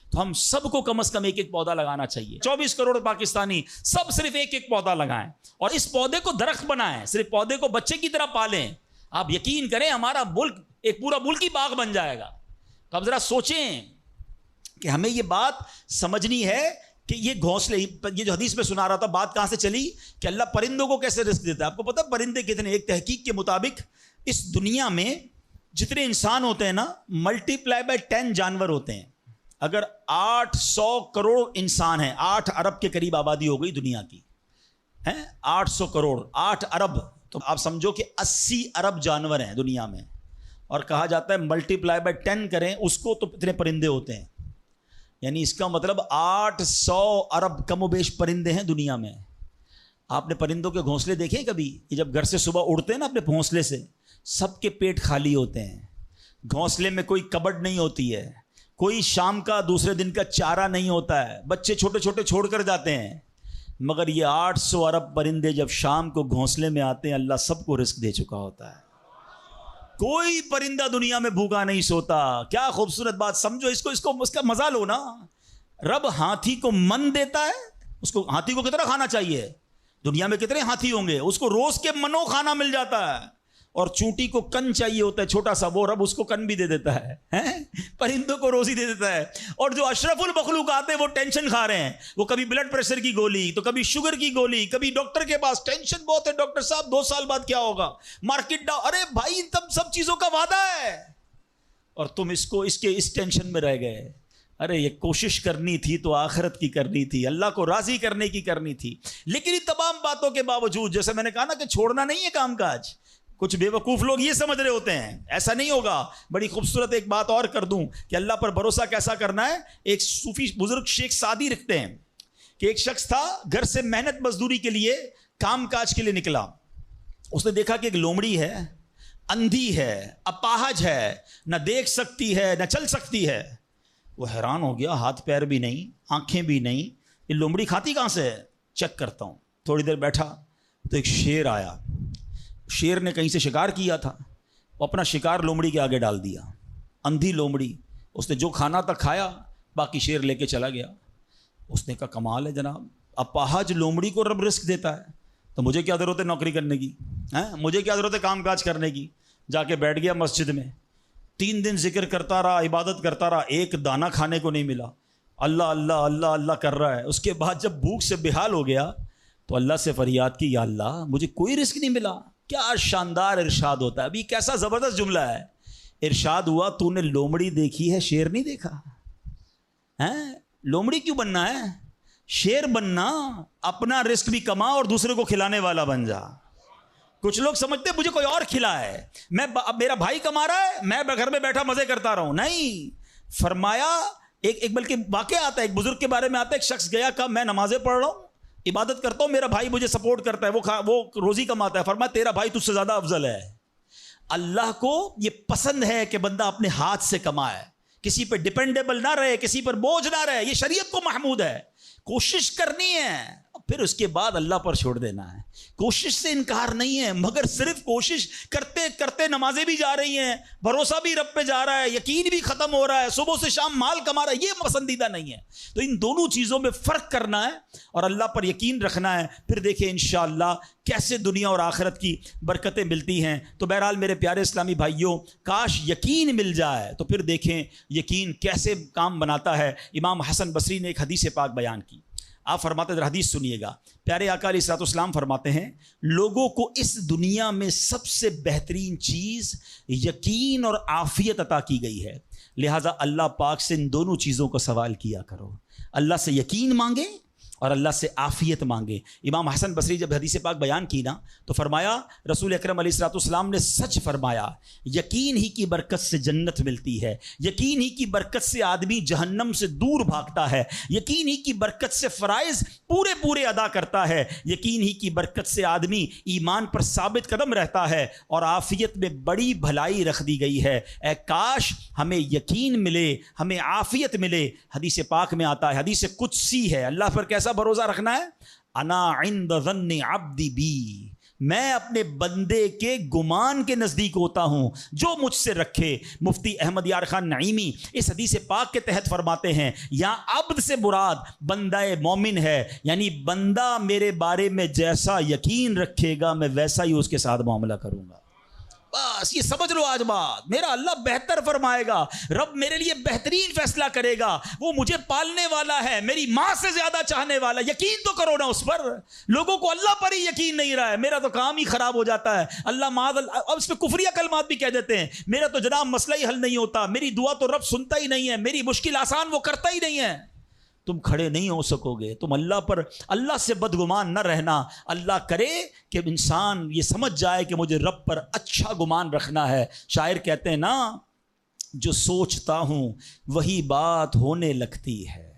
تو ہم سب کو کم از کم ایک پودا لگانا چاہیے. 24 کروڑ پاکستانی سب صرف ایک پودا لگائیں اور اس پودے کو درخت بنائیں. صرف پودے کو بچے کی طرح پالیں. آپ یقین کریں ہمارا ملک ایک پورا ملکی باغ بن جائے گا. تو اب ذرا سوچیں کہ ہمیں یہ بات سمجھنی ہے کہ یہ گھونسلے، یہ جو حدیث میں سنا رہا تھا بات کہاں سے چلی کہ اللہ پرندوں کو کیسے رزق دیتا ہے. آپ کو پتہ پرندے کتنے؟ ایک تحقیق کے مطابق اس دنیا میں جتنے انسان ہوتے ہیں نا ملٹی پلائی بائی 10 جانور ہوتے ہیں. اگر 800 کروڑ انسان ہیں، 8 ارب کے قریب آبادی ہو گئی دنیا کی، 800 کروڑ 8 ارب، تو آپ سمجھو کہ 80 ارب جانور ہیں دنیا میں. اور کہا جاتا ہے ملٹی پلائی بائی 10 کریں اس کو تو اتنے پرندے ہوتے ہیں. یعنی اس کا مطلب 800 ارب کم و بیش پرندے ہیں دنیا میں. آپ نے پرندوں کے گھونسلے دیکھے کبھی؟ یہ جب گھر سے صبح اڑتے ہیں نا اپنے گھونسلے سے، سب کے پیٹ خالی ہوتے ہیں. گھونسلے میں کوئی کبڈ نہیں ہوتی ہے، کوئی شام کا دوسرے دن کا چارہ نہیں ہوتا ہے، بچے چھوٹے چھوٹے چھوڑ کر جاتے ہیں. مگر یہ 800 ارب پرندے جب شام کو گھونسلے میں آتے ہیں اللہ سب کو رزق دے چکا ہوتا ہے. کوئی پرندہ دنیا میں بھوکا نہیں سوتا. کیا خوبصورت بات. سمجھو اس کا مزہ لو نا. رب ہاتھی کو من دیتا ہے، اس کو ہاتھی کو کتنا کھانا چاہیے؟ دنیا میں کتنے ہاتھی ہوں گے؟ اس کو روز کے منو کھانا مل جاتا ہے. اور چونٹی کو کن چاہیے ہوتا ہے چھوٹا سا، وہ رب اس کو کن بھی دے دیتا ہے. پرندوں کو روزی دے دیتا ہے. اور جو اشرف المخلوقات ہیں وہ ٹینشن کھا رہے ہیں. وہ کبھی بلڈ پریشر کی گولی، تو کبھی شوگر کی گولی، کبھی ڈاکٹر کے پاس. ٹینشن بہت ہے ڈاکٹر صاحب 2 سال بعد کیا ہوگا، مارکیٹ ڈاؤن. ارے بھائی تب سب چیزوں کا وعدہ ہے اور تم اس ٹینشن میں رہ گئے. ارے یہ کوشش کرنی تھی تو آخرت کی کرنی تھی، اللہ کو راضی کرنے کی کرنی تھی. لیکن ان تمام باتوں کے باوجود جیسے میں نے کہا نا کہ چھوڑنا نہیں ہے کام کاج. کچھ بے وقوف لوگ یہ سمجھ رہے ہوتے ہیں ایسا نہیں ہوگا. بڑی خوبصورت ایک بات اور کر دوں کہ اللہ پر بھروسہ کیسا کرنا ہے. ایک صوفی بزرگ شیخ سعدی لکھتے ہیں کہ ایک شخص تھا گھر سے محنت مزدوری کے لیے کام کاج کے لیے نکلا. اس نے دیکھا کہ ایک لومڑی ہے، اندھی ہے، اپاہج ہے، نہ دیکھ سکتی ہے نہ چل سکتی ہے. وہ حیران ہو گیا، ہاتھ پیر بھی نہیں، آنکھیں بھی نہیں، یہ لومڑی کھاتی کہاں سے ہے؟ چیک کرتا ہوں. تھوڑی دیر بیٹھا تو ایک شیر آیا. شیر نے کہیں سے شکار کیا تھا، وہ اپنا شکار لومڑی کے آگے ڈال دیا. اندھی لومڑی، اس نے جو کھانا تھا کھایا، باقی شیر لے کے چلا گیا. اس نے کہا کمال ہے جناب، اپاہج لومڑی کو رب رزق دیتا ہے تو مجھے کیا ضرورت ہے نوکری کرنے کی، مجھے کیا ضرورت ہے کام کاج کرنے کی. جا کے بیٹھ گیا مسجد میں. 3 دن ذکر کرتا رہا، عبادت کرتا رہا، ایک دانہ کھانے کو نہیں ملا. اللہ اللہ اللہ اللہ کر رہا ہے. اس کے بعد جب بھوک سے بحال ہو گیا تو اللہ سے فریاد کی، یا اللہ مجھے کوئی رزق نہیں ملا۔ کیا شاندار ارشاد ہوتا ہے، ابھی کیسا زبردست جملہ ہے۔ ارشاد ہوا تو نے لومڑی دیکھی ہے، شیر نہیں دیکھا ہے؟ لومڑی کیوں بننا ہے؟ شیر بننا، اپنا رزق بھی کما اور دوسرے کو کھلانے والا بن جا۔ کچھ لوگ سمجھتے مجھے کوئی اور کھلا ہے، میرا بھائی کما رہا ہے، میں گھر میں بیٹھا مزے کرتا رہا ہوں۔ نہیں، فرمایا ایک بلکہ واقعہ آتا ہے، ایک بزرگ کے بارے میں آتا ہے، ایک شخص گیا، کہا میں نمازیں پڑھ رہا ہوں، عبادت کرتا ہوں، میرا بھائی مجھے سپورٹ کرتا ہے، وہ روزی کماتا ہے۔ فرمایا تیرا بھائی تجھ سے زیادہ افضل ہے۔ اللہ کو یہ پسند ہے کہ بندہ اپنے ہاتھ سے کمائے، کسی پر ڈیپینڈیبل نہ رہے، کسی پر بوجھ نہ رہے، یہ شریعت کو محمود ہے۔ کوشش کرنی ہے، پھر اس کے بعد اللہ پر چھوڑ دینا ہے۔ کوشش سے انکار نہیں ہے، مگر صرف کوشش کرتے کرتے نمازیں بھی جا رہی ہیں، بھروسہ بھی رب پہ جا رہا ہے، یقین بھی ختم ہو رہا ہے، صبح سے شام مال کما رہا ہے، یہ پسندیدہ نہیں ہے۔ تو ان دونوں چیزوں میں فرق کرنا ہے اور اللہ پر یقین رکھنا ہے، پھر دیکھیں انشاءاللہ کیسے دنیا اور آخرت کی برکتیں ملتی ہیں۔ تو بہرحال میرے پیارے اسلامی بھائیوں، کاش یقین مل جائے تو پھر دیکھیں یقین کیسے کام بناتا ہے۔ امام حسن بصری نے ایک حدیث پاک بیان کی، آپ فرماتے ہیں، حدیث سنیے گا، پیارے آقا علیہ الصلوۃ والسلام فرماتے ہیں، لوگوں کو اس دنیا میں سب سے بہترین چیز یقین اور عافیت عطا کی گئی ہے، لہٰذا اللہ پاک سے ان دونوں چیزوں کو سوال کیا کرو، اللہ سے یقین مانگے اور اللہ سے عافیت مانگے۔ امام حسن بصری جب حدیث پاک بیان کی نا تو فرمایا، رسول اکرم علیہ الصلوۃ والسلام نے سچ فرمایا، یقین ہی کی برکت سے جنت ملتی ہے، یقین ہی کی برکت سے آدمی جہنم سے دور بھاگتا ہے، یقین ہی کی برکت سے فرائض پورے ادا کرتا ہے، یقین ہی کی برکت سے آدمی ایمان پر ثابت قدم رہتا ہے، اور عافیت میں بڑی بھلائی رکھ دی گئی ہے۔ اے کاش ہمیں یقین ملے، ہمیں عافیت ملے۔ حدیث پاک میں آتا ہے، حدیث قدسی ہے، اللہ پر کیسا بھروسہ رکھنا ہے؟ انا عند ظن عبدی بی، میں اپنے بندے کے گمان کے نزدیک ہوتا ہوں جو مجھ سے رکھے۔ مفتی احمد یار خان نعیمی اس حدیث پاک کے تحت فرماتے ہیں، یہاں عبد سے مراد بندہ مومن ہے، یعنی بندہ میرے بارے میں جیسا یقین رکھے گا میں ویسا ہی اس کے ساتھ معاملہ کروں گا۔ بس یہ سمجھ لو آج بات، میرا اللہ بہتر فرمائے گا، رب میرے لیے بہترین فیصلہ کرے گا، وہ مجھے پالنے والا ہے، میری ماں سے زیادہ چاہنے والا۔ یقین تو کرو نا اس پر، لوگوں کو اللہ پر ہی یقین نہیں رہا ہے، میرا تو کام ہی خراب ہو جاتا ہے، اللہ معاذ اللہ، اب اس پہ کفریہ کلمات بھی کہہ دیتے ہیں، میرا تو جناب مسئلہ ہی حل نہیں ہوتا، میری دعا تو رب سنتا ہی نہیں ہے، میری مشکل آسان وہ کرتا ہی نہیں ہے۔ تم کھڑے نہیں ہو سکو گے، تم اللہ سے بدگمان نہ رہنا۔ اللہ کرے کہ انسان یہ سمجھ جائے کہ مجھے رب پر اچھا گمان رکھنا ہے۔ شاعر کہتے ہیں نا، جو سوچتا ہوں وہی بات ہونے لگتی ہے۔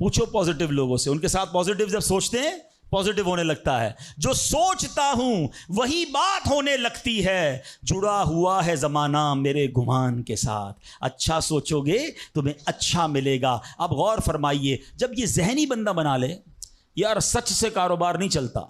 پوچھو پازیٹیو لوگوں سے، ان کے ساتھ پازیٹیو جب سوچتے ہیں پازیٹیو ہونے لگتا ہے۔ جو سوچتا ہوں وہی بات ہونے لگتی ہے، جڑا ہوا ہے زمانہ میرے گمان کے ساتھ۔ اچھا سوچو گے تمہیں اچھا ملے گا۔ اب غور فرمائیے، جب یہ ذہنی بندہ بنا لے یار سچ سے کاروبار نہیں چلتا،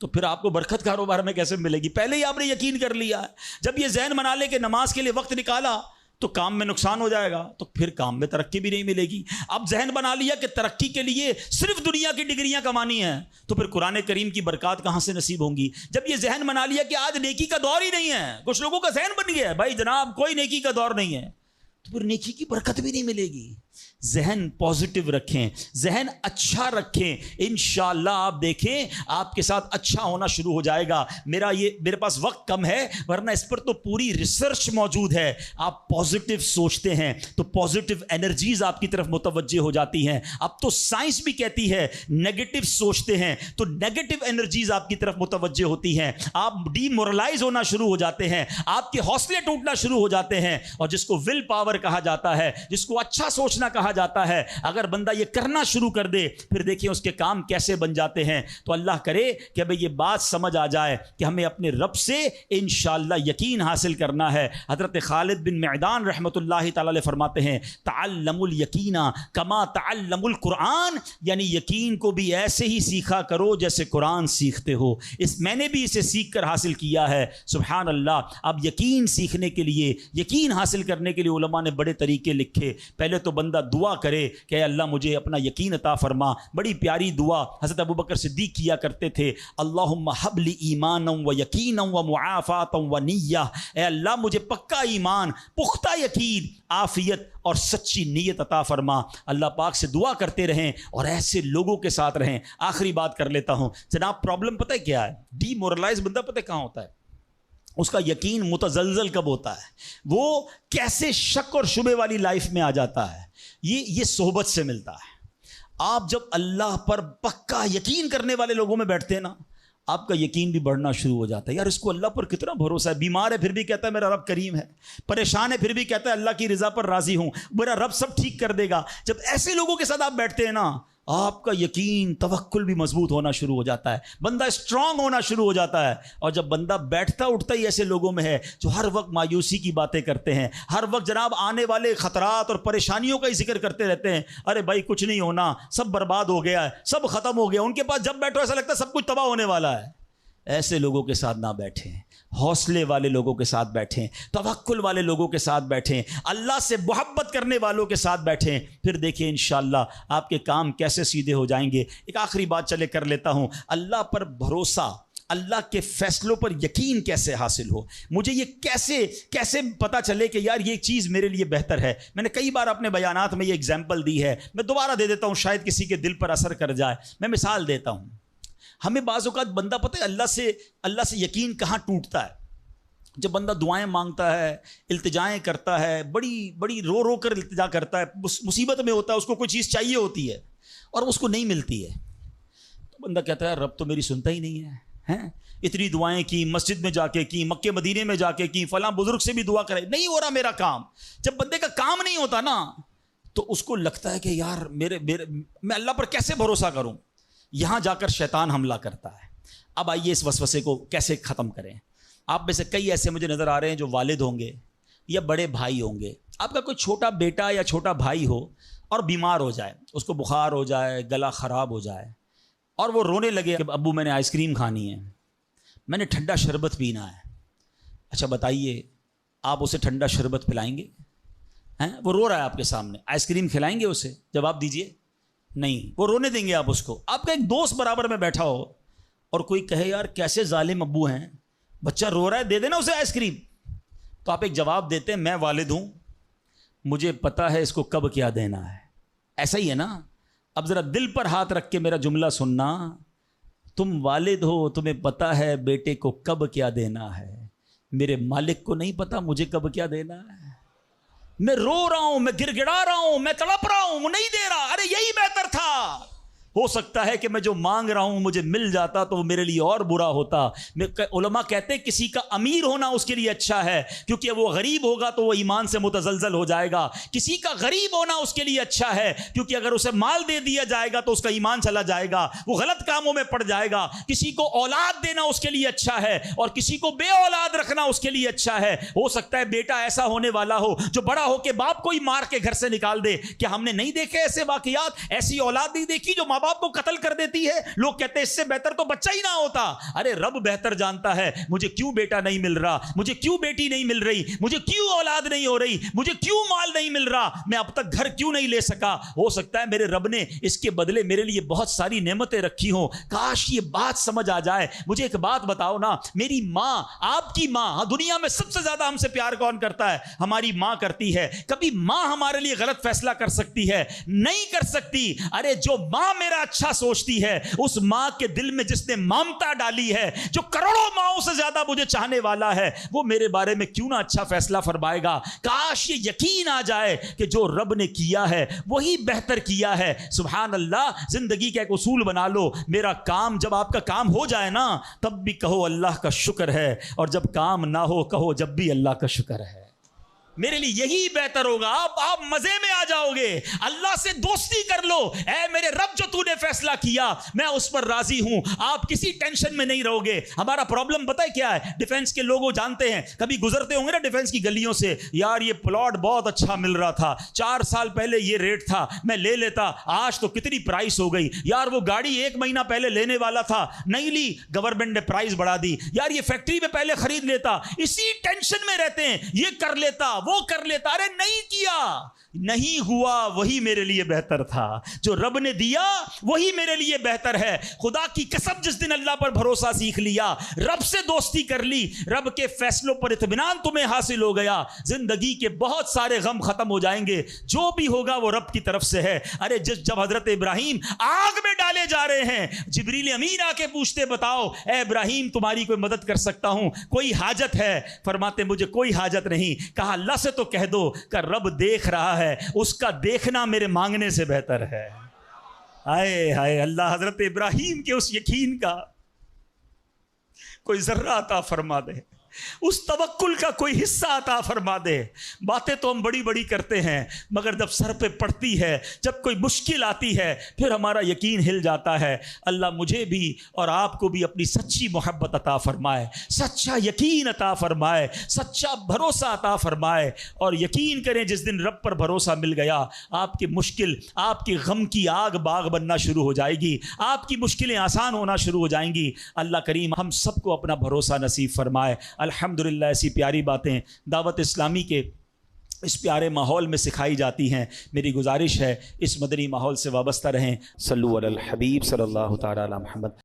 تو پھر آپ کو برکت کاروبار میں کیسے ملے گی؟ پہلے ہی آپ نے یقین کر لیا ہے۔ جب یہ ذہن بنا لے کہ نماز کے لیے وقت نکالا تو کام میں نقصان ہو جائے گا، تو پھر کام میں ترقی بھی نہیں ملے گی۔ اب ذہن بنا لیا کہ ترقی کے لیے صرف دنیا کی ڈگریاں کمانی ہیں، تو پھر قرآن کریم کی برکات کہاں سے نصیب ہوں گی؟ جب یہ ذہن بنا لیا کہ آج نیکی کا دور ہی نہیں ہے، کچھ لوگوں کا ذہن بن گیا ہے بھائی جناب کوئی نیکی کا دور نہیں ہے، تو پھر نیکی کی برکت بھی نہیں ملے گی۔ ذہن پازیٹیو رکھیں، ذہن اچھا رکھیں، انشاءاللہ آپ دیکھیں آپ کے ساتھ اچھا ہونا شروع ہو جائے گا۔ میرے پاس وقت کم ہے، ورنہ اس پر تو پوری ریسرچ موجود ہے۔ آپ پازیٹیو سوچتے ہیں تو پازیٹیو انرجیز آپ کی طرف متوجہ ہو جاتی ہیں۔ اب تو سائنس بھی کہتی ہے نیگیٹو سوچتے ہیں تو نیگیٹو انرجیز آپ کی طرف متوجہ ہوتی ہیں، آپ ڈی مورلائز ہونا شروع ہو جاتے ہیں، آپ کے حوصلے ٹوٹنا شروع ہو جاتے ہیں۔ اور جس کو ول پاور کہا جاتا ہے، جس کو اچھا سوچنا کہا جاتا ہے، اگر بندہ یہ کرنا شروع کر دے پھر دیکھیں اس کے کام کیسے بن جاتے ہیں۔ تو اللہ کرے کہ بھئی یہ بات سمجھ آ جائے کہ ہمیں اپنے رب سے انشاءاللہ یقین حاصل کرنا ہے۔ حضرت خالد بن معدان رحمۃ اللہ تعالی علیہ فرماتے ہیں، تعلموا الیقین کما تعلموا القرآن، یعنی یقین کو بھی ایسے ہی سیکھا کرو جیسے قرآن سیکھتے ہو۔ میں نے بھی اسے سیکھ کر حاصل کیا ہے۔ سبحان اللہ۔ اب یقین سیکھنے کے لیے، یقین حاصل کرنے کے لیے علماء نے بڑے طریقے لکھے۔ پہلے تو بندہ بندہ دعا کرے کہ اے اللہ مجھے اپنا یقین عطا فرما. بڑی پیاری دعا حضرت ابوبکر صدیق کیا کرتے تھے. اللہم حب لی ایمانا و یقینا و معافاتا و نیہ. اے اللہ مجھے پکا ایمان، پختہ یقین، عافیت اور سچی نیت عطا فرما. اللہ پاک سے دعا کرتے رہیں اور ایسے لوگوں کے ساتھ رہیں. آخری بات کر لیتا ہوں جناب. پرابلم پتہ کیا ہے؟ ڈی مورلائز بندہ پتہ کہاں ہوتا ہے؟ اس کا یقین متزلزل کب ہوتا ہے؟ وہ کیسے شک اور شبے والی لائف میں آ جاتا ہے؟ یہ صحبت سے ملتا ہے. آپ جب اللہ پر پکا یقین کرنے والے لوگوں میں بیٹھتے ہیں نا، آپ کا یقین بھی بڑھنا شروع ہو جاتا ہے. یار اس کو اللہ پر کتنا بھروسہ ہے. بیمار ہے پھر بھی کہتا ہے میرا رب کریم ہے. پریشان ہے پھر بھی کہتا ہے اللہ کی رضا پر راضی ہوں، میرا رب سب ٹھیک کر دے گا. جب ایسے لوگوں کے ساتھ آپ بیٹھتے ہیں نا، آپ کا یقین توکل بھی مضبوط ہونا شروع ہو جاتا ہے، بندہ اسٹرانگ ہونا شروع ہو جاتا ہے. اور جب بندہ بیٹھتا اٹھتا ہی ایسے لوگوں میں ہے جو ہر وقت مایوسی کی باتیں کرتے ہیں، ہر وقت جناب آنے والے خطرات اور پریشانیوں کا ہی ذکر کرتے رہتے ہیں. ارے بھائی کچھ نہیں ہونا، سب برباد ہو گیا ہے، سب ختم ہو گیا. ان کے پاس جب بیٹھو ایسا لگتا ہے سب کچھ تباہ ہونے والا ہے. ایسے لوگوں کے ساتھ نہ بیٹھیں، حوصلے والے لوگوں کے ساتھ بیٹھیں، توکل والے لوگوں کے ساتھ بیٹھیں، اللہ سے محبت کرنے والوں کے ساتھ بیٹھیں. پھر دیکھیں انشاءاللہ آپ کے کام کیسے سیدھے ہو جائیں گے. ایک آخری بات چلے کر لیتا ہوں. اللہ پر بھروسہ، اللہ کے فیصلوں پر یقین کیسے حاصل ہو؟ مجھے یہ کیسے پتہ چلے کہ یار یہ چیز میرے لیے بہتر ہے؟ میں نے کئی بار اپنے بیانات میں یہ اگزامپل دی ہے، میں دوبارہ دے دیتا ہوں، شاید کسی کے دل پر اثر کر جائے. میں مثال دیتا ہوں. ہمیں بعض اوقات بندہ پتہ ہے اللہ سے یقین کہاں ٹوٹتا ہے؟ جب بندہ دعائیں مانگتا ہے، التجائیں کرتا ہے، بڑی رو کر التجا کرتا ہے، مصیبت میں ہوتا ہے، اس کو کوئی چیز چاہیے ہوتی ہے اور اس کو نہیں ملتی ہے، تو بندہ کہتا ہے رب تو میری سنتا ہی نہیں ہے. اتنی دعائیں کی، مسجد میں جا کے کی، مکے مدینے میں جا کے کی، فلاں بزرگ سے بھی دعا کرے، نہیں ہو رہا میرا کام. جب بندے کا کام نہیں ہوتا نا تو اس کو لگتا ہے کہ یار میں اللہ پر کیسے بھروسہ کروں. یہاں جا کر شیطان حملہ کرتا ہے. اب آئیے اس وسوسے کو کیسے ختم کریں. آپ میں سے کئی ایسے مجھے نظر آ رہے ہیں جو والد ہوں گے یا بڑے بھائی ہوں گے. آپ کا کوئی چھوٹا بیٹا یا چھوٹا بھائی ہو اور بیمار ہو جائے، اس کو بخار ہو جائے، گلا خراب ہو جائے اور وہ رونے لگے کہ ابو میں نے آئس کریم کھانی ہے، میں نے ٹھنڈا شربت پینا ہے. اچھا بتائیے آپ اسے ٹھنڈا شربت پلائیں گے؟ وہ رو رہا ہے آپ کے سامنے، آئس کریم کھلائیں گے اسے؟ جواب دیجئے نہیں. وہ رونے دیں گے آپ اس کو. آپ کا ایک دوست برابر میں بیٹھا ہو اور کوئی کہے یار کیسے ظالم ابو ہیں، بچہ رو رہا ہے دے دینا اسے آئس کریم، تو آپ ایک جواب دیتے ہیں میں والد ہوں، مجھے پتا ہے اس کو کب کیا دینا ہے. ایسا ہی ہے نا؟ اب ذرا دل پر ہاتھ رکھ کے میرا جملہ سننا. تم والد ہو، تمہیں پتا ہے بیٹے کو کب کیا دینا ہے. میرے مالک کو نہیں پتا مجھے کب کیا دینا ہے. میں رو رہا ہوں، میں گر گڑا رہا ہوں، میں تڑپ رہا ہوں، وہ نہیں دے رہا. ارے یہی بہتر تھا. ہو سکتا ہے کہ میں جو مانگ رہا ہوں مجھے مل جاتا تو وہ میرے لیے اور برا ہوتا. علماء کہتے ہیں کسی کا امیر ہونا اس کے لیے اچھا ہے، کیونکہ وہ غریب ہوگا تو وہ ایمان سے متزلزل ہو جائے گا. کسی کا غریب ہونا اس کے لیے اچھا ہے، کیونکہ اگر اسے مال دے دیا جائے گا تو اس کا ایمان چلا جائے گا، وہ غلط کاموں میں پڑ جائے گا. کسی کو اولاد دینا اس کے لیے اچھا ہے اور کسی کو بے اولاد رکھنا اس کے لیے اچھا ہے. ہو سکتا ہے بیٹا ایسا ہونے والا ہو جو بڑا ہو کے باپ کو ہی مار کے گھر سے نکال دے. کیا ہم نے نہیں دیکھے ایسے واقعات؟ ایسی اولاد نہیں دیکھی جو ماں باپ کو قتل کر دیتی ہے؟ لوگ کہتے ہیں اس سے بہتر تو بچہ ہی نہ ہوتا. ارے رب بہتر جانتا ہے مجھے کیوں بیٹا نہیں مل رہا، مجھے کیوں بیٹی نہیں مل رہی، مجھے کیوں اولاد نہیں ہو رہی، مجھے کیوں مال نہیں مل رہا، میں اب تک گھر کیوں نہیں لے سکا. ہو سکتا ہے میرے رب نے اس کے بدلے میرے لیے بہت ساری نعمتیں رکھی ہوں. کاش یہ بات سمجھ آ جائے. مجھے ایک بات بتاؤ نا، میری ماں، آپ کی ماں، دنیا میں سب سے زیادہ ہم سے پیار کون کرتا ہے؟ ہماری ماں کرتی ہے. کبھی ماں ہمارے لیے غلط فیصلہ کر سکتی ہے؟ نہیں کر سکتی. ارے جو ماں میرا اچھا سوچتی ہے، اس ماں کے دل میں جس نے ممتا ڈالی ہے، جو کروڑوں ماؤں سے زیادہ مجھے چاہنے والا ہے، وہ میرے بارے میں کیوں نہ اچھا فیصلہ فرمائے گا. کاش یہ یقین آ جائے کہ جو رب نے کیا ہے وہی بہتر کیا ہے. سبحان اللہ. زندگی کا ایک اصول بنا لو، میرا کام، جب آپ کا کام ہو جائے نا تب بھی کہو اللہ کا شکر ہے، اور جب کام نہ ہو کہو جب بھی اللہ کا شکر ہے. میرے لیے یہی بہتر ہوگا. آپ مزے میں آ جاؤ گے. اللہ سے دوستی کر لو. اے میرے رب جو تو نے فیصلہ کیا میں اس پر راضی ہوں. آپ کسی ٹینشن میں نہیں رہو گے. ہمارا پرابلم پتہ ہے کیا ہے؟ ڈیفنس کے لوگوں جانتے ہیں، کبھی گزرتے ہوں گے نا ڈیفنس کی گلیوں سے، یار یہ پلاٹ بہت اچھا مل رہا تھا، 4 سال پہلے یہ ریٹ تھا، میں لے لیتا، آج تو کتنی پرائس ہو گئی. یار وہ گاڑی 1 مہینہ پہلے لینے والا تھا، نہیں لی، گورنمنٹ نے پرائس بڑھا دی. یار یہ فیکٹری میں پہلے خرید لیتا. اسی ٹینشن میں رہتے ہیں، یہ کر لیتا وہ کر لیتا. ارے نہیں کیا, نہیں ہوا, وہی میرے لیے بہتر تھا. جو رب نے دیا وہی میرے لیے بہتر ہے. خدا کی قسم جس دن اللہ پر بھروسہ سیکھ لیا, رب سے دوستی کر لی, رب کے فیصلوں پر اطمینان تمہیں حاصل ہو گیا, زندگی کے بہت سارے غم ختم ہو جائیں گے. جو بھی ہوگا وہ رب کی طرف سے ہے. ارے جب حضرت ابراہیم آگ میں ڈالے جا رہے ہیں, جبریل امین آ کے پوچھتے بتاؤ اے ابراہیم تمہاری کوئی مدد کر سکتا ہوں, کوئی حاجت ہے؟ فرماتے مجھے کوئی حاجت نہیں. کہا اللہ سے تو کہہ دو کہ رب دیکھ رہا ہے, اس کا دیکھنا میرے مانگنے سے بہتر ہے. ہائے ہائے, اللہ حضرت ابراہیم کے اس یقین کا کوئی ذرہ عطا فرما دے, اس توکل کا کوئی حصہ عطا فرما دے. باتیں تو ہم بڑی بڑی کرتے ہیں مگر جب سر پہ پڑتی ہے, جب کوئی مشکل آتی ہے, پھر ہمارا یقین ہل جاتا ہے. اللہ مجھے بھی اور آپ کو بھی اپنی سچی محبت عطا فرمائے, سچا یقین عطا فرمائے, سچا بھروسہ عطا فرمائے. اور یقین کریں جس دن رب پر بھروسہ مل گیا, آپ کی مشکل, آپ کی غم کی آگ باغ بننا شروع ہو جائے گی, آپ کی مشکلیں آسان ہونا شروع ہو جائیں گی. اللہ کریم ہم سب کو اپنا بھروسہ نصیب فرمائے. الحمدللہ ایسی پیاری باتیں دعوت اسلامی کے اس پیارے ماحول میں سکھائی جاتی ہیں. میری گزارش ہے اس مدنی ماحول سے وابستہ رہیں. صلو علی الحبیب صلی اللہ تعالی علی محمد.